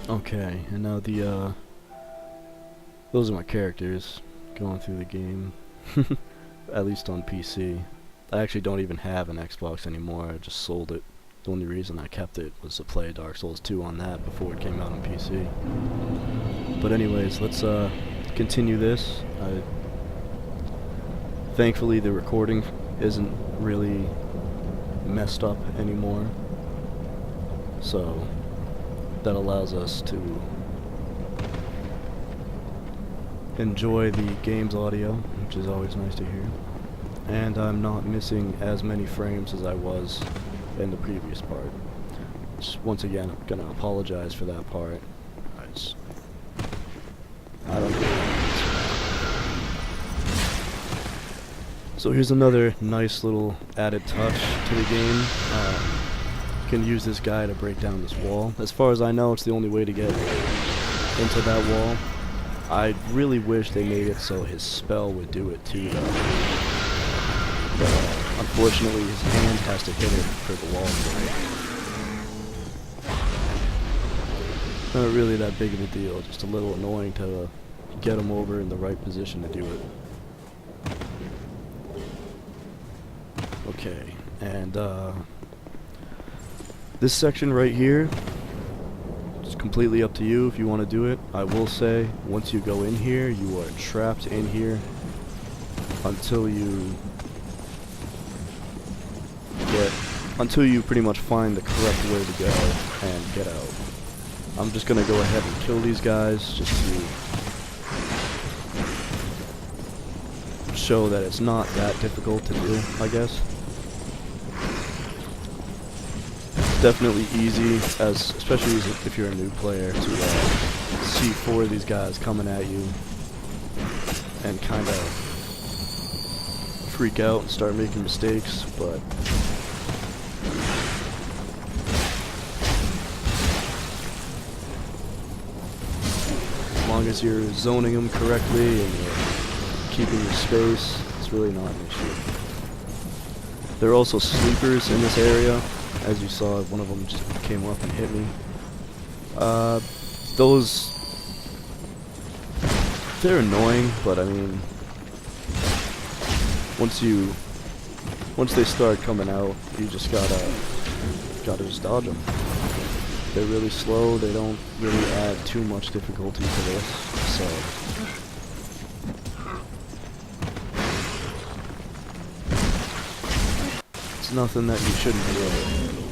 Okay, and now those are my characters going through the game. At least on PC. I actually don't even have an Xbox anymore. I just sold it. The only reason I kept it was to play Dark Souls 2 on that before it came out on PC. But anyways, let's continue this. Thankfully the recording isn't really messed up anymore. So that allows us to enjoy the game's audio, which is always nice to hear. And I'm not missing as many frames as I was in the previous part. Just once again, I'm gonna apologize for that part. I don't know. So here's another nice little added touch to the game. You can use this guy to break down this wall. As far as I know, it's the only way to get into that wall. I really wish they made it so his spell would do it too, though. But unfortunately, his hand has to hit it for the wall to break. Not really that big of a deal, just a little annoying to get him over in the right position to do it. Okay, and this section right here, it's completely up to you if you want to do it. I will say, once you go in here, you are trapped in here until you pretty much find the correct way to go and get out. I'm just gonna go ahead and kill these guys just to show that it's not that difficult to do, I guess. Definitely easy, especially if you're a new player, to see 4 of these guys coming at you and kind of freak out and start making mistakes, but as long as you're zoning them correctly and you're keeping your space, it's really not an issue. There are also sleepers in this area. As you saw, one of them just came up and hit me. They're annoying, but I mean, once they start coming out, you just gotta just dodge them. They're really slow. They don't really add too much difficulty to this, so. It's nothing that you shouldn't be able to handle.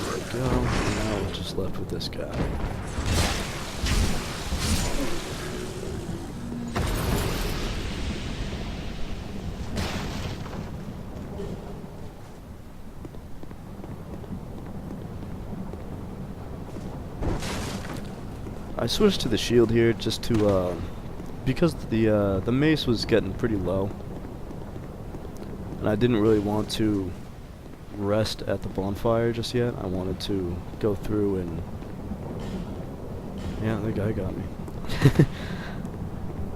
There we go. And now we're just left with this guy. I switched to the shield here just to, because the mace was getting pretty low, and I didn't really want to rest at the bonfire just yet. I wanted to go through and, yeah, the guy got me.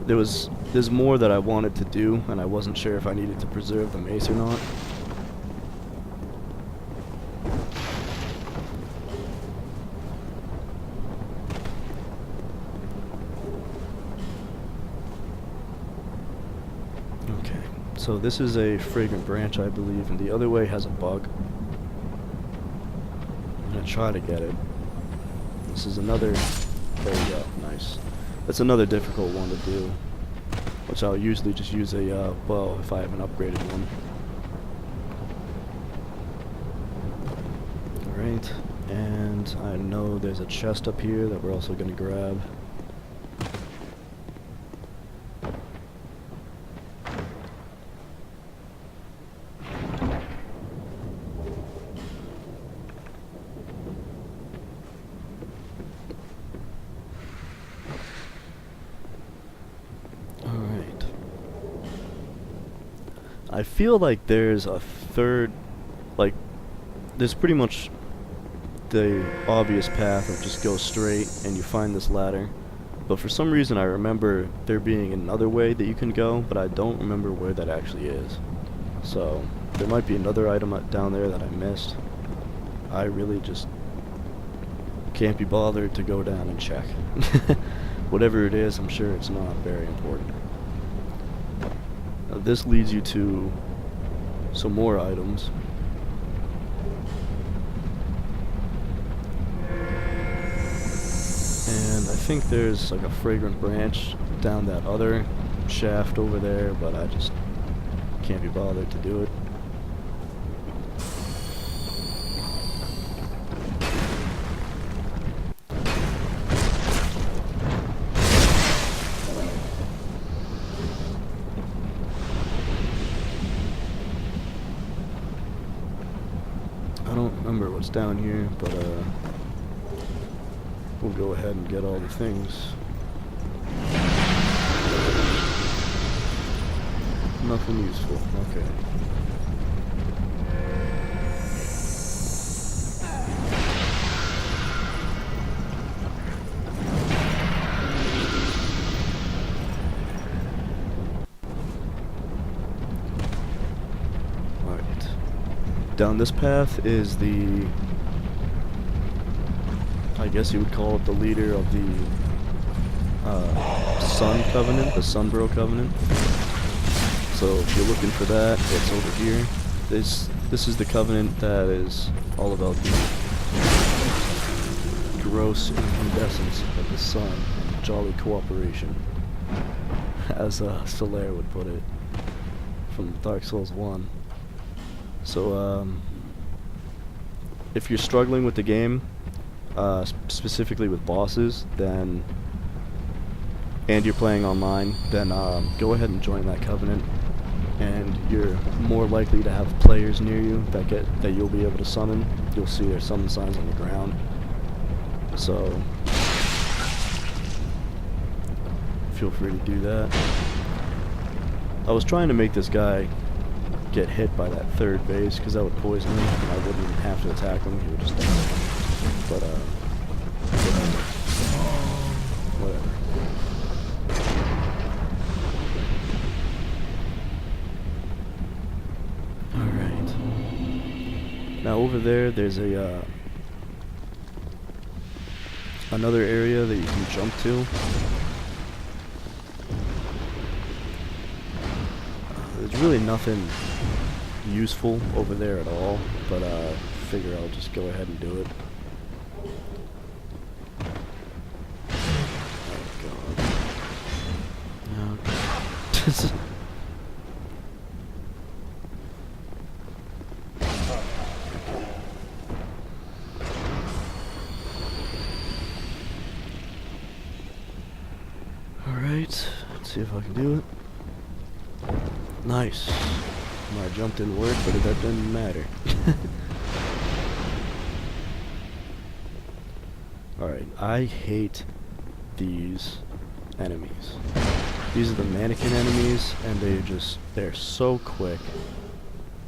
There's more that I wanted to do, and I wasn't sure if I needed to preserve the mace or not. So this is a fragrant branch, I believe, and the other way has a bug. I'm gonna try to get it. This is another, there we go, nice. That's another difficult one to do, which I'll usually just use a bow if I have an upgraded one. Alright, and I know there's a chest up here that we're also gonna grab. I feel like there's a third, like, there's pretty much the obvious path of just go straight and you find this ladder. But for some reason I remember there being another way that you can go, but I don't remember where that actually is. So, there might be another item down there that I missed. I really just can't be bothered to go down and check. Whatever it is, I'm sure it's not very important. Now, this leads you to some more items. And I think there's like a fragrant branch down that other shaft over there, but I just can't be bothered to do it. I don't remember what's down here, but we'll go ahead and get all the things. Nothing useful. Okay. Alright. Down this path is the, I guess you would call it the leader of the Sun Covenant, the Sunbro Covenant. So if you're looking for that, it's over here. This is the Covenant that is all about the gross incandescence of the sun, jolly cooperation, as Solaire would put it from Dark Souls 1. So if you're struggling with the game, specifically with bosses, then and you're playing online, then go ahead and join that Covenant, and you're more likely to have players near you that you'll be able to summon. You'll see their summon signs on the ground. So feel free to do that. I was trying to make this guy get hit by that third base, because that would poison him, and I wouldn't even have to attack him, he would just die. But whatever. Alright. Now over there's a another area that you can jump to. There's really nothing useful over there at all, but figure I'll just go ahead and do it. Oh god. Oh god. Alright, let's see if I can do it. Nice. My jump didn't work, but that didn't matter. Alright, I hate these enemies. These are the mannequin enemies, and they're so quick.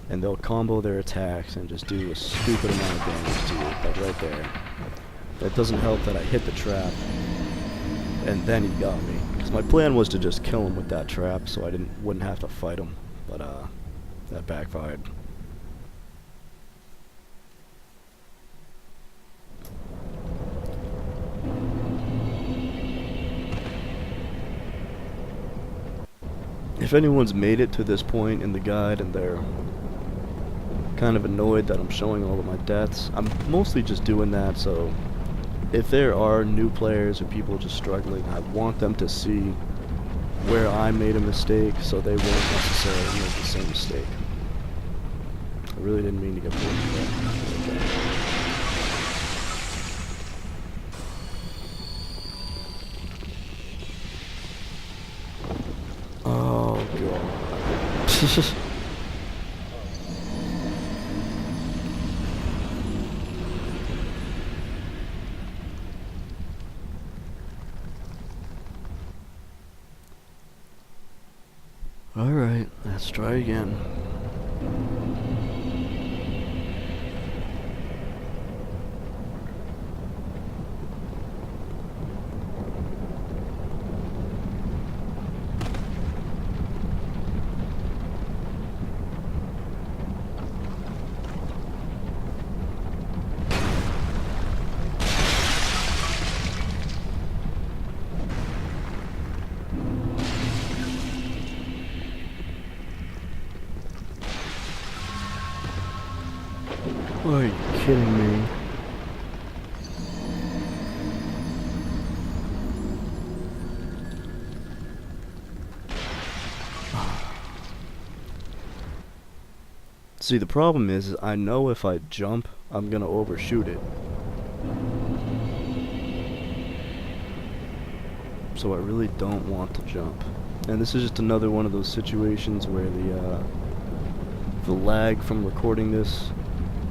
And they'll combo their attacks and just do a stupid amount of damage to you, like right there. That doesn't help that I hit the trap, and then he got me. Because my plan was to just kill him with that trap, so I wouldn't have to fight him. But that backfired. If anyone's made it to this point in the guide and they're kind of annoyed that I'm showing all of my deaths, I'm mostly just doing that so if there are new players or people just struggling, I want them to see where I made a mistake so they won't necessarily make the same mistake. I really didn't mean to get bored of that. Oh god. Alright, let's try again. Are you kidding me? See, the problem is I know if I jump, I'm gonna overshoot it. So I really don't want to jump. And this is just another one of those situations where the lag from recording this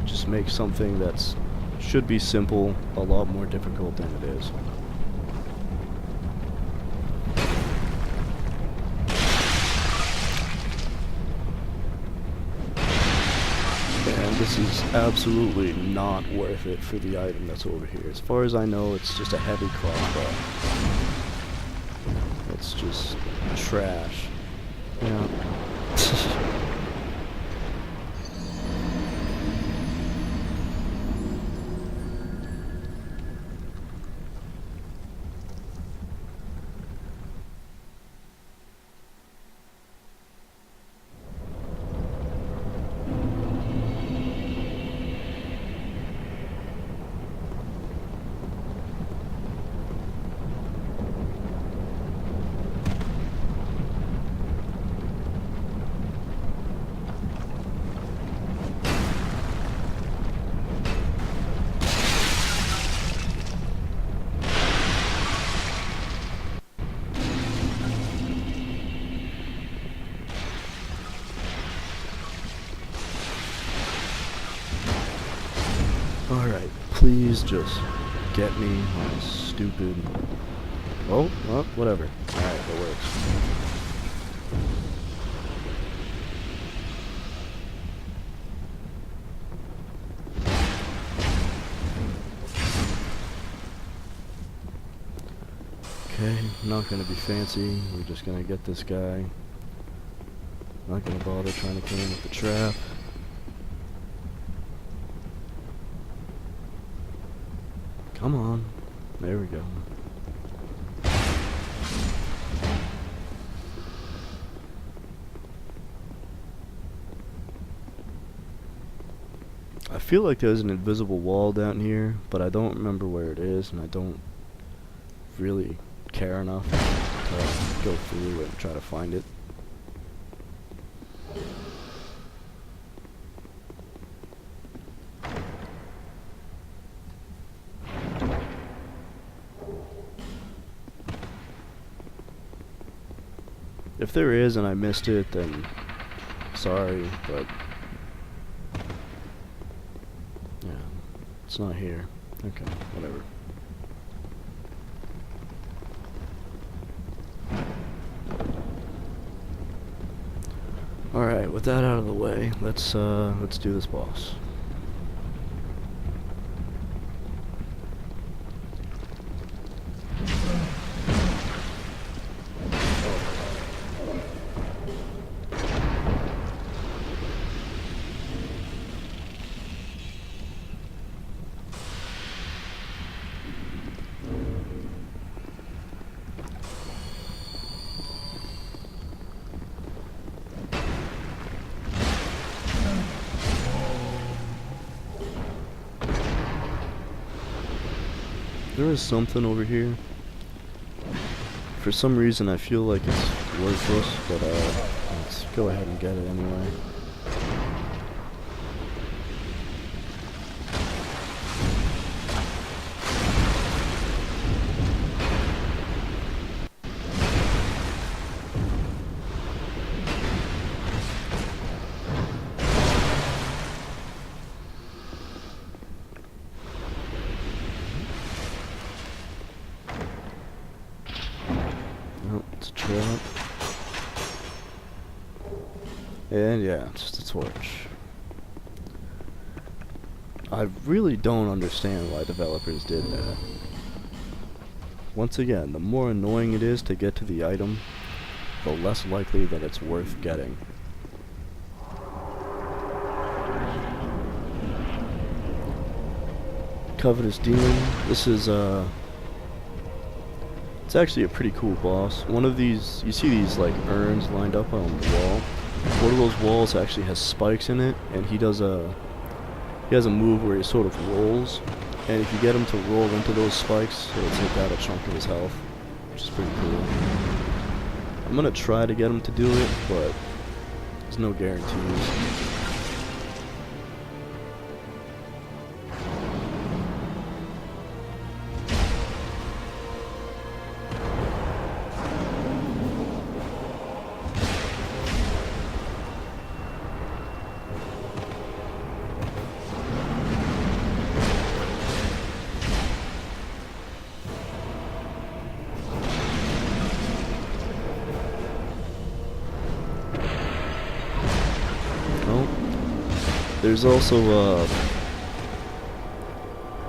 just makes something that's should be simple a lot more difficult than it is. And this is absolutely not worth it for the item that's over here. As far as I know, it's just a heavy crossbow. It's just trash. Yeah. Alright, please just get me on a stupid... Oh, well, whatever. Alright, that works. Okay, not gonna be fancy. We're just gonna get this guy. Not gonna bother trying to kill him with the trap. Come on. There we go. I feel like there's an invisible wall down here, but I don't remember where it is, and I don't really care enough to go through and try to find it. If there is and I missed it, then sorry, but yeah, it's not here. Okay, whatever. Alright, with that out of the way, let's do this boss. There is something over here. For some reason I feel like it's worthless, but let's go ahead and get it anyway. It's a trap. And yeah, it's just a torch. I really don't understand why developers did that. Once again, the more annoying it is to get to the item, the less likely that it's worth getting. Covetous Demon. This is it's actually a pretty cool boss. One of these, you see these like urns lined up on the wall. One of those walls actually has spikes in it, and he does a he has a move where he sort of rolls, and if you get him to roll into those spikes, he'll take out a chunk of his health, which is pretty cool. I'm gonna try to get him to do it, but there's no guarantees. There's also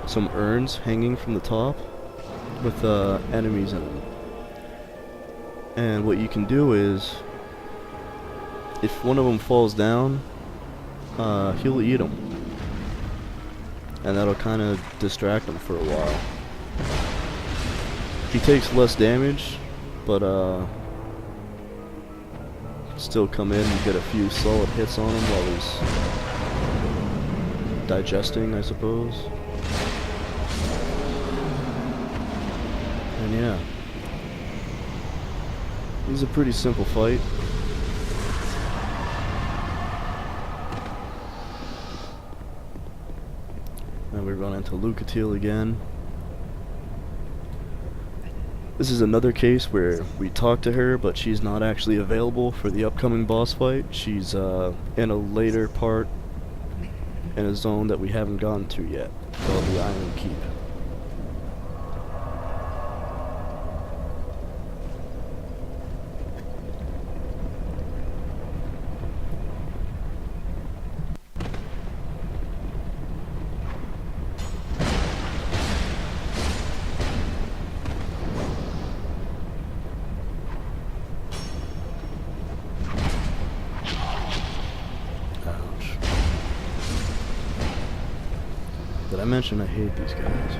some urns hanging from the top with enemies in them. And what you can do is, if one of them falls down, he'll eat them. And that'll kind of distract him for a while. He takes less damage, but still come in and get a few solid hits on him while he's digesting, I suppose. And yeah, he's a pretty simple fight. And we run into Lucatiel again. This is another case where we talk to her, but she's not actually available for the upcoming boss fight. She's in a later part in a zone that we haven't gotten to yet, called the Iron Keep. Did I mention I hate these guys?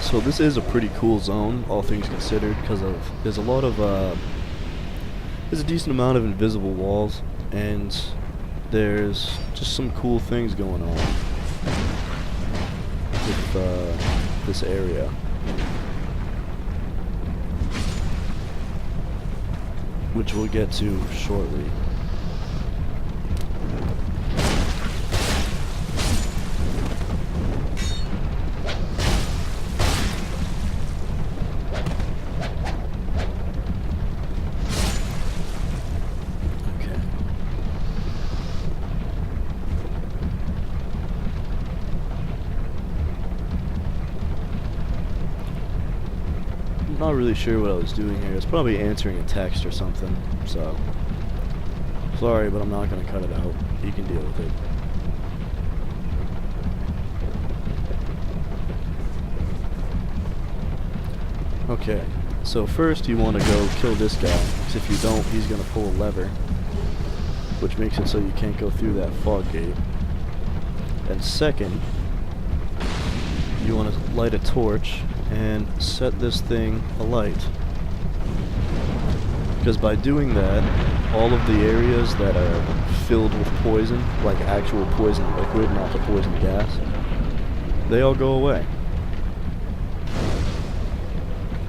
So this is a pretty cool zone, all things considered, because there's a lot of there's a decent amount of invisible walls, and there's just some cool things going on with this area. Which we'll get to shortly. Not really sure what I was doing here. It's probably answering a text or something, so sorry, but I'm not gonna cut it out. You can deal with it. Okay, so first you want to go kill this guy, because if you don't, he's gonna pull a lever, which makes it so you can't go through that fog gate. And second, you want to light a torch and set this thing alight, because by doing that, all of the areas that are filled with poison, like actual poison liquid, not the poison gas, they all go away.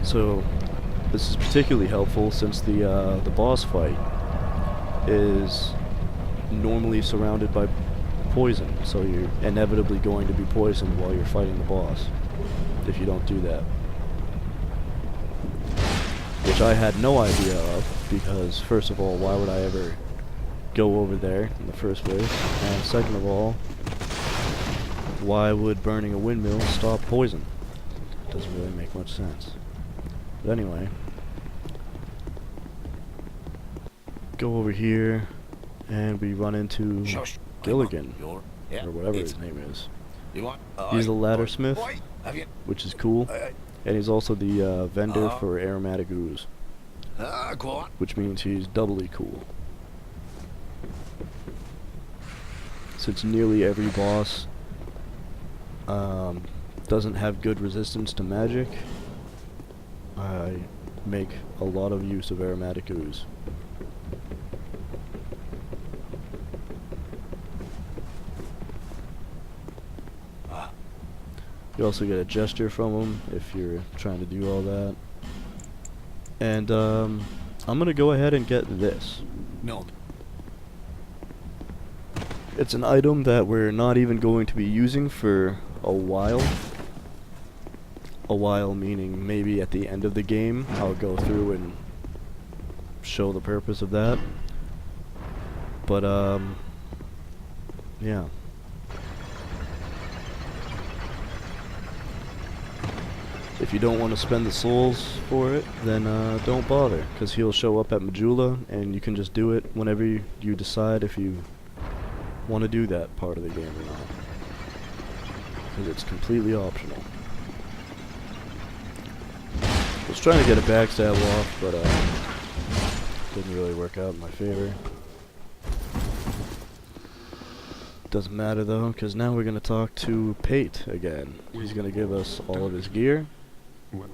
So this is particularly helpful since the boss fight is normally surrounded by poison, so you're inevitably going to be poisoned while you're fighting the boss if you don't do that. Which I had no idea of, because first of all, why would I ever go over there in the first place? And second of all, why would burning a windmill stop poison? Doesn't really make much sense. But anyway, go over here and we run into Gilligan, or whatever his name is. He's the ladder smith, which is cool, and he's also the vendor for aromatic ooze, which means he's doubly cool. Since nearly every boss Um, doesn't have good resistance to magic. I make a lot of use of aromatic ooze. You also get a gesture from them if you're trying to do all that. And I'm gonna go ahead and get this. No. It's an item that we're not even going to be using for a while. A while meaning maybe at the end of the game I'll go through and show the purpose of that. But yeah. If you don't want to spend the souls for it, then don't bother, because he'll show up at Majula, and you can just do it whenever you decide if you want to do that part of the game or not. Because it's completely optional. I was trying to get a backstab off, but didn't really work out in my favor. Doesn't matter though, because now we're going to talk to Pate again. He's going to give us all of his gear. And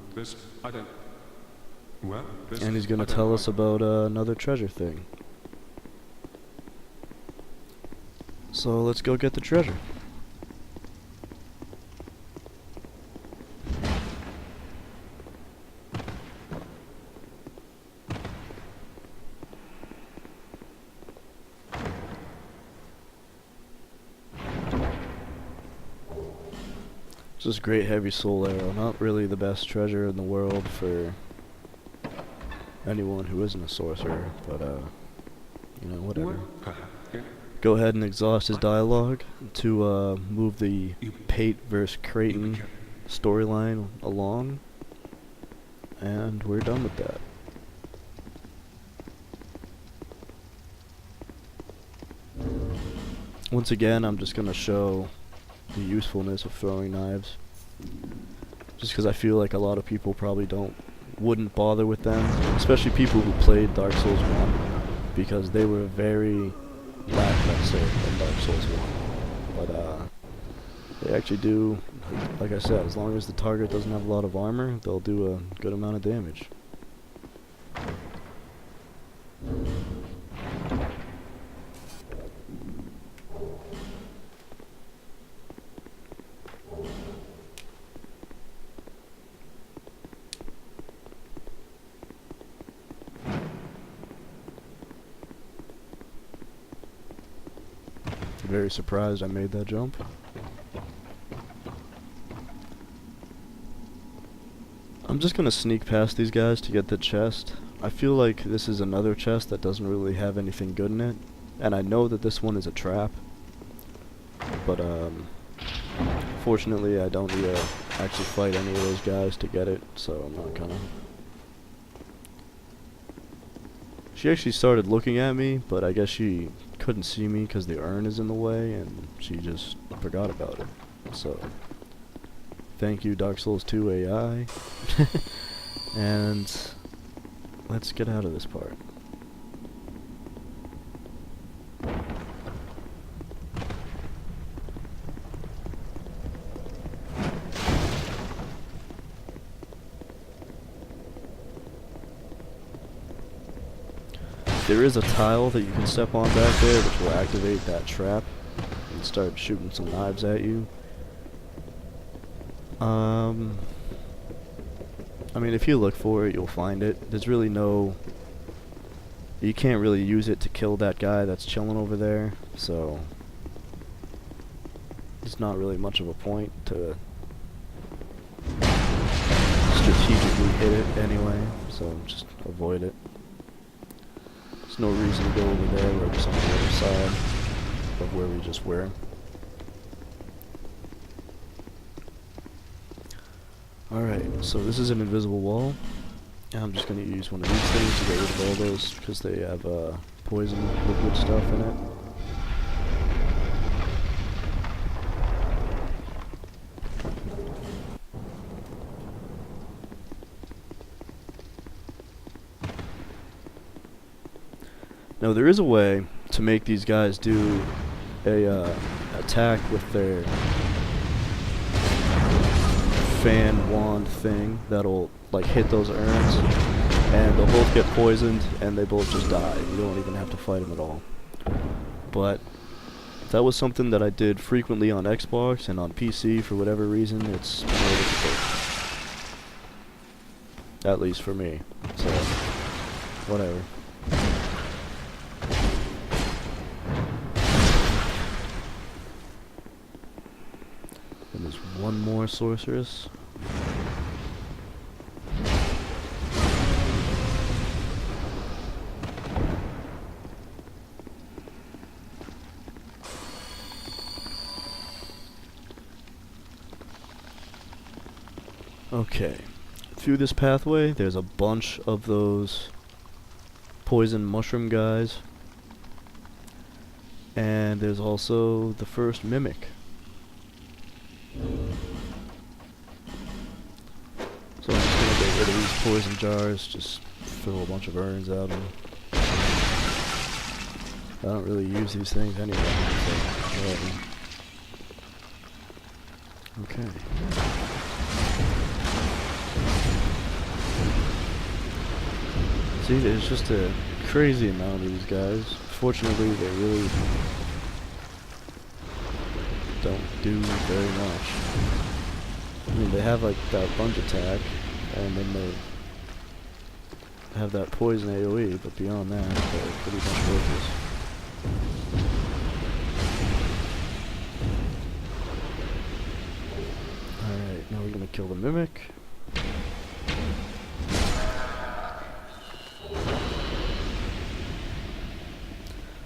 he's gonna tell us about another treasure thing. So let's go get the treasure. Just great heavy soul arrow. Not really the best treasure in the world for anyone who isn't a sorcerer, but you know, whatever. Go ahead and exhaust his dialogue to move the Pate vs. Creighton storyline along, and we're done with that. Once again, I'm just gonna show the usefulness of throwing knives, just because I feel like a lot of people probably wouldn't bother with them, especially people who played Dark Souls 1, because they were very lackluster in Dark Souls 1. But they actually do, like I said, as long as the target doesn't have a lot of armor, they'll do a good amount of damage. Very surprised I made that jump. I'm just gonna sneak past these guys to get the chest. I feel like this is another chest that doesn't really have anything good in it, and I know that this one is a trap, but fortunately I don't need to actually fight any of those guys to get it, so I'm not gonna. She actually started looking at me, but I guess she couldn't see me because the urn is in the way, and she just forgot about it. So, thank you, Dark Souls 2 AI. And let's get out of this part. There is a tile that you can step on back there which will activate that trap and start shooting some knives at you. I mean, if you look for it, you'll find it. There's really no... You can't really use it to kill that guy that's chilling over there, so... It's not really much of a point to strategically hit it anyway, so just avoid it. There's no reason to go over there, we're just on the other side of where we just were. Alright, so this is an invisible wall. I'm just going to use one of these things to get rid of all those, because they have poison liquid stuff in it. Now there is a way to make these guys do a attack with their fan wand thing that'll like hit those urns, and they'll both get poisoned, and they both just die. You don't even have to fight them at all. But that was something that I did frequently on Xbox, and on PC, for whatever reason, it's more difficult. At least for me. So, whatever. And there's one more sorceress. Okay, through this pathway there's a bunch of those poison mushroom guys, and there's also the first mimic. So I'm just gonna get rid of these poison jars, just throw a bunch of urns at them. I don't really use these things anyway, so whatever. Okay. See, there's just a crazy amount of these guys. Fortunately, they really don't do very much. I mean, they have like that lunge attack, and then they have that poison AoE, but beyond that, they're pretty much worthless. Alright, now we're gonna kill the mimic.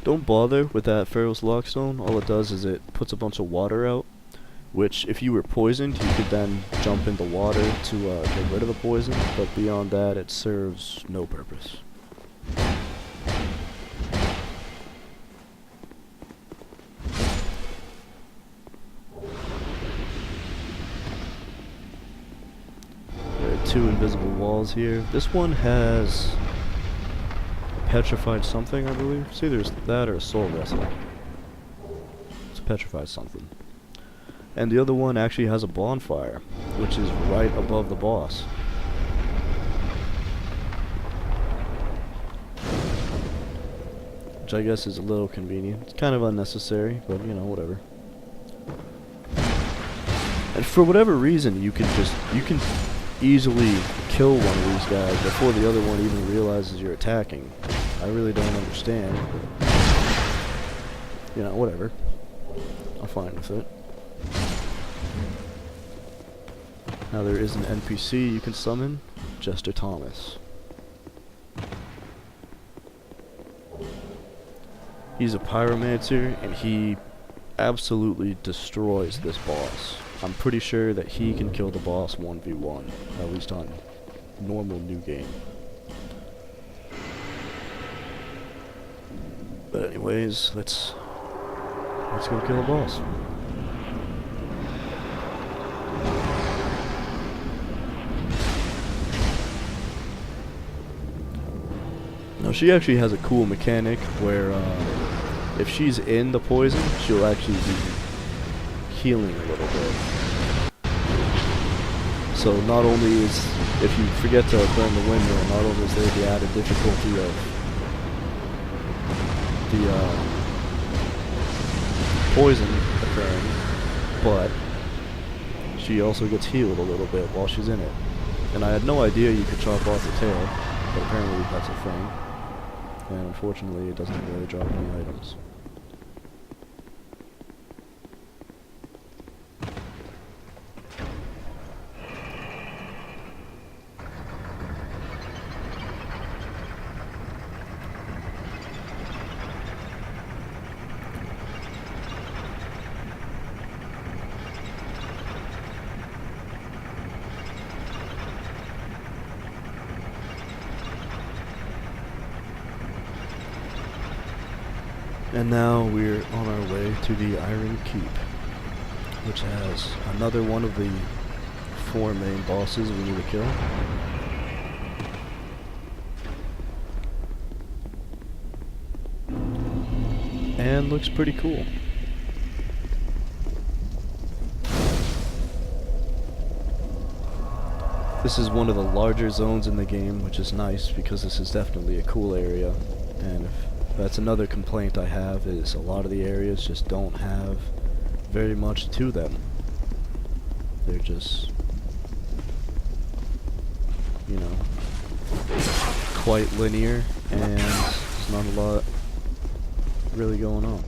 Don't bother with that Pharaoh's Lockstone. All it does is it puts a bunch of water out, which if you were poisoned, you could then jump in the water to get rid of the poison, but beyond that, it serves no purpose. There are two invisible walls here. This one has petrified something, I believe. See, there's that or a soul vessel. It's petrified something. And the other one actually has a bonfire, which is right above the boss. Which I guess is a little convenient. It's kind of unnecessary, but you know, whatever. And for whatever reason, you can easily kill one of these guys before the other one even realizes you're attacking. I really don't understand, but, you know, whatever. I'm fine with it. Now there is an NPC you can summon, Jester Thomas. He's a pyromancer, and he absolutely destroys this boss. I'm pretty sure that he can kill the boss 1v1, at least on normal new game. But anyways, let's go kill the boss. Now she actually has a cool mechanic where if she's in the poison, she'll actually be healing a little bit. So not only is, if you forget to burn the windmill, not only is there the added difficulty of the poison occurring, but she also gets healed a little bit while she's in it. And I had no idea you could chop off the tail, but apparently that's a thing. And unfortunately it doesn't really drop any items. And now we're on our way to the Iron Keep, which has another one of the 4 main bosses we need to kill. And looks pretty cool. This is one of the larger zones in the game, which is nice because this is definitely a cool area. And if that's another complaint I have, is a lot of the areas just don't have very much to them. They're just, you know, quite linear, and there's not a lot really going on.